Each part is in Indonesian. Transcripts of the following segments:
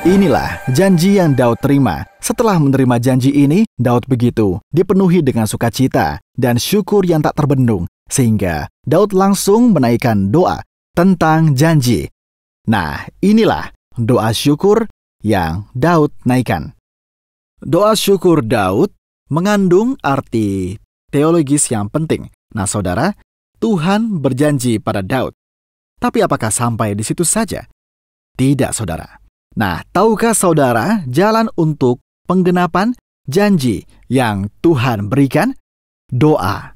Inilah janji yang Daud terima. Setelah menerima janji ini, Daud begitu dipenuhi dengan sukacita dan syukur yang tak terbendung, sehingga Daud langsung menaikkan doa tentang janji. Nah, inilah doa syukur yang Daud naikkan. Doa syukur Daud mengandung arti teologis yang penting. Nah, saudara, Tuhan berjanji pada Daud. Tapi apakah sampai di situ saja? Tidak, saudara. Nah, tahukah saudara jalan untuk penggenapan janji yang Tuhan berikan? Doa.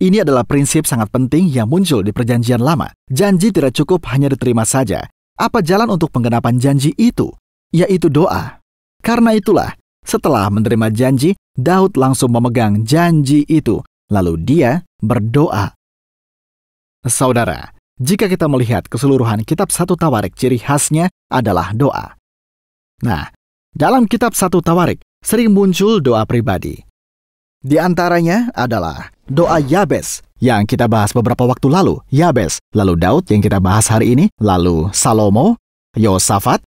Ini adalah prinsip sangat penting yang muncul di Perjanjian Lama. Janji tidak cukup hanya diterima saja. Apa jalan untuk penggenapan janji itu? Yaitu doa. Karena itulah, setelah menerima janji, Daud langsung memegang janji itu. Lalu dia berdoa. Saudara, jika kita melihat keseluruhan kitab 1 Tawarik, ciri khasnya adalah doa. Nah, dalam kitab 1 Tawarik sering muncul doa pribadi. Di antaranya adalah doa Yabes yang kita bahas beberapa waktu lalu. Yabes, lalu Daud yang kita bahas hari ini, lalu Salomo, Yosafat,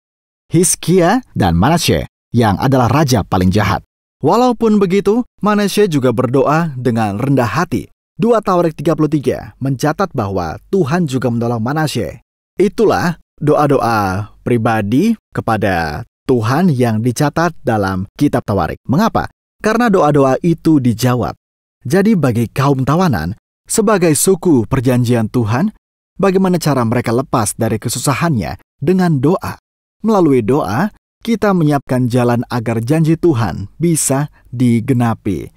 Hizkia, dan Manasye yang adalah raja paling jahat. Walaupun begitu, Manasye juga berdoa dengan rendah hati. 2 Tawarik 33 mencatat bahwa Tuhan juga menolong Manasye. Itulah doa-doa pribadi kepada Tuhan yang dicatat dalam kitab Tawarik. Mengapa? Karena doa-doa itu dijawab. Jadi bagi kaum tawanan, sebagai suku perjanjian Tuhan, bagaimana cara mereka lepas dari kesusahannya? Dengan doa. Melalui doa, kita menyiapkan jalan agar janji Tuhan bisa digenapi.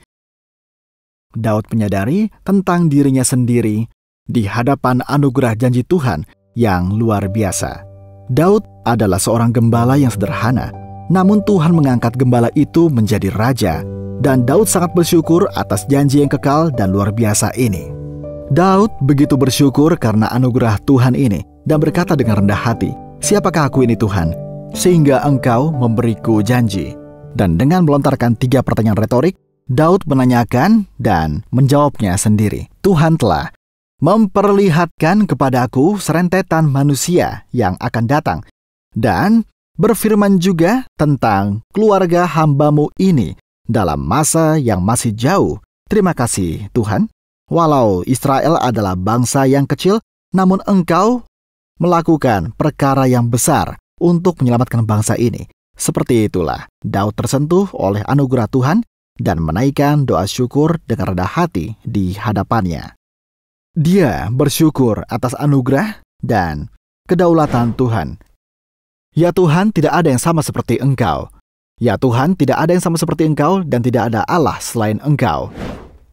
Daud menyadari tentang dirinya sendiri di hadapan anugerah janji Tuhan yang luar biasa. Daud adalah seorang gembala yang sederhana, namun Tuhan mengangkat gembala itu menjadi raja, dan Daud sangat bersyukur atas janji yang kekal dan luar biasa ini. Daud begitu bersyukur karena anugerah Tuhan ini dan berkata dengan rendah hati, "Siapakah aku ini Tuhan, sehingga Engkau memberiku janji?" Dan dengan melontarkan 3 pertanyaan retorik, Daud menanyakan dan menjawabnya sendiri. Tuhan telah memperlihatkan kepadaku serentetan manusia yang akan datang, dan berfirman juga tentang keluarga hamba-Mu ini dalam masa yang masih jauh. Terima kasih Tuhan. Walau Israel adalah bangsa yang kecil, namun Engkau melakukan perkara yang besar untuk menyelamatkan bangsa ini. Seperti itulah Daud tersentuh oleh anugerah Tuhan dan menaikkan doa syukur dengan rendah hati di hadapannya. Dia bersyukur atas anugerah dan kedaulatan Tuhan. Ya Tuhan, tidak ada yang sama seperti Engkau. Ya Tuhan, tidak ada yang sama seperti Engkau dan tidak ada Allah selain Engkau.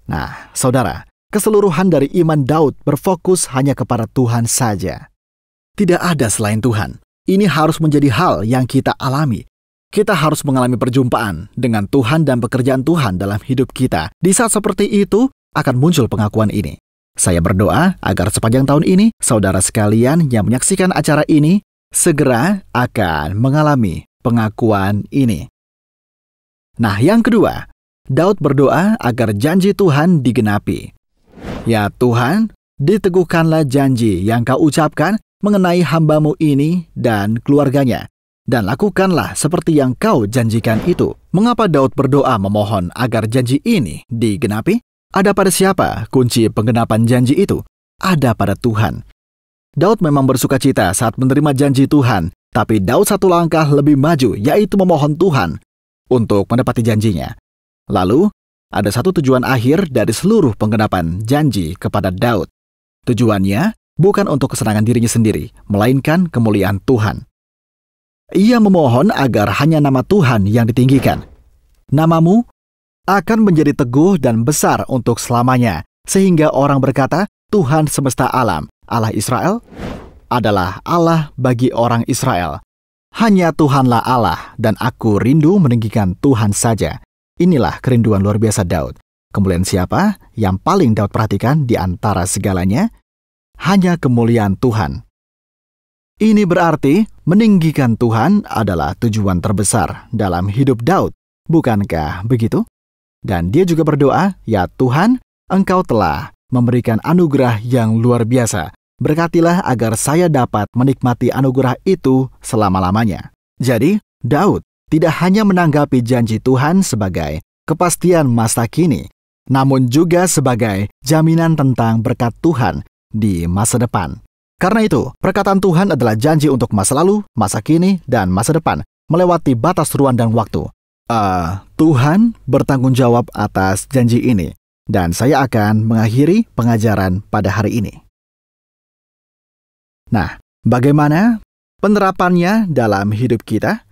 Nah, saudara, keseluruhan dari iman Daud berfokus hanya kepada Tuhan saja. Tidak ada selain Tuhan. Ini harus menjadi hal yang kita alami. Kita harus mengalami perjumpaan dengan Tuhan dan pekerjaan Tuhan dalam hidup kita. Di saat seperti itu, akan muncul pengakuan ini. Saya berdoa agar sepanjang tahun ini, saudara sekalian yang menyaksikan acara ini, segera akan mengalami pengakuan ini. Nah, yang kedua, Daud berdoa agar janji Tuhan digenapi. Ya Tuhan, diteguhkanlah janji yang Kau ucapkan mengenai hamba-Mu ini dan keluarganya. Dan lakukanlah seperti yang Kau janjikan itu. Mengapa Daud berdoa memohon agar janji ini digenapi? Ada pada siapa kunci penggenapan janji itu? Ada pada Tuhan. Daud memang bersukacita saat menerima janji Tuhan, tapi Daud satu langkah lebih maju, yaitu memohon Tuhan untuk mendapati janjinya. Lalu, ada satu tujuan akhir dari seluruh penggenapan janji kepada Daud. Tujuannya bukan untuk kesenangan dirinya sendiri, melainkan kemuliaan Tuhan. Ia memohon agar hanya nama Tuhan yang ditinggikan. Nama-Mu akan menjadi teguh dan besar untuk selamanya, sehingga orang berkata, Tuhan semesta alam, Allah Israel, adalah Allah bagi orang Israel. Hanya Tuhanlah Allah, dan aku rindu meninggikan Tuhan saja. Inilah kerinduan luar biasa Daud. Kemuliaan siapa yang paling Daud perhatikan di antara segalanya? Hanya kemuliaan Tuhan. Ini berarti meninggikan Tuhan adalah tujuan terbesar dalam hidup Daud. Bukankah begitu? Dan dia juga berdoa, ya Tuhan, Engkau telah memberikan anugerah yang luar biasa. Berkatilah agar saya dapat menikmati anugerah itu selama-lamanya. Jadi, Daud tidak hanya menanggapi janji Tuhan sebagai kepastian masa kini, namun juga sebagai jaminan tentang berkat Tuhan di masa depan. Karena itu, perkataan Tuhan adalah janji untuk masa lalu, masa kini, dan masa depan, melewati batas ruang dan waktu. Tuhan bertanggung jawab atas janji ini, dan saya akan mengakhiri pengajaran pada hari ini. Nah, bagaimana penerapannya dalam hidup kita?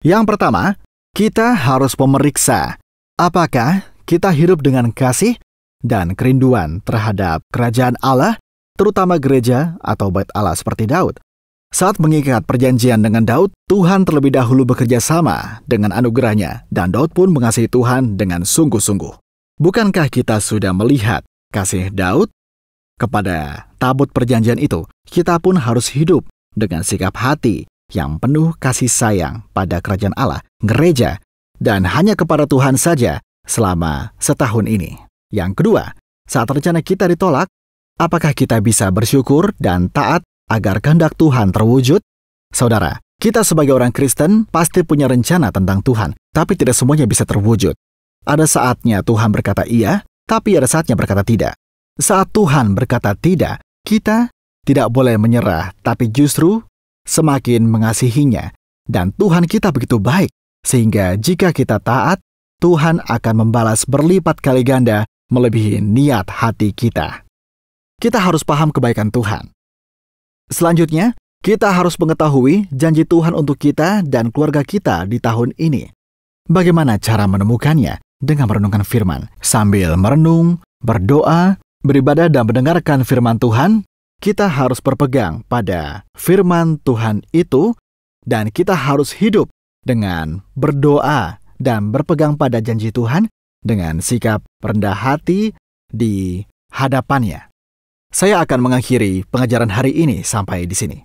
Yang pertama, kita harus memeriksa apakah kita hidup dengan kasih dan kerinduan terhadap kerajaan Allah, terutama gereja atau bait Allah seperti Daud. Saat mengikat perjanjian dengan Daud, Tuhan terlebih dahulu bekerja sama dengan anugerahnya, dan Daud pun mengasihi Tuhan dengan sungguh-sungguh. Bukankah kita sudah melihat kasih Daud kepada tabut perjanjian itu? Kita pun harus hidup dengan sikap hati yang penuh kasih sayang pada kerajaan Allah, gereja, dan hanya kepada Tuhan saja selama setahun ini. Yang kedua, saat rencana kita ditolak, apakah kita bisa bersyukur dan taat agar kehendak Tuhan terwujud? Saudara, kita sebagai orang Kristen pasti punya rencana tentang Tuhan, tapi tidak semuanya bisa terwujud. Ada saatnya Tuhan berkata iya, tapi ada saatnya berkata tidak. Saat Tuhan berkata tidak, kita tidak boleh menyerah, tapi justru semakin mengasihinya. Dan Tuhan kita begitu baik, sehingga jika kita taat, Tuhan akan membalas berlipat kali ganda melebihi niat hati kita. Kita harus paham kebaikan Tuhan. Selanjutnya, kita harus mengetahui janji Tuhan untuk kita dan keluarga kita di tahun ini. Bagaimana cara menemukannya? Dengan merenungkan firman. Sambil merenung, berdoa, beribadah dan mendengarkan firman Tuhan, kita harus berpegang pada firman Tuhan itu, dan kita harus hidup dengan berdoa dan berpegang pada janji Tuhan dengan sikap rendah hati di hadapannya. Saya akan mengakhiri pengajaran hari ini sampai di sini.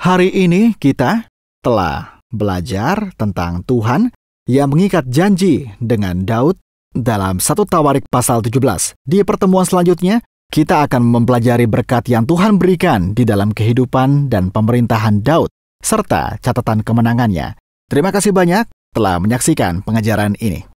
Hari ini kita telah belajar tentang Tuhan yang mengikat janji dengan Daud dalam 1 Tawarik pasal 17. Di pertemuan selanjutnya, kita akan mempelajari berkat yang Tuhan berikan di dalam kehidupan dan pemerintahan Daud, serta catatan kemenangannya. Terima kasih banyak telah menyaksikan pengajaran ini.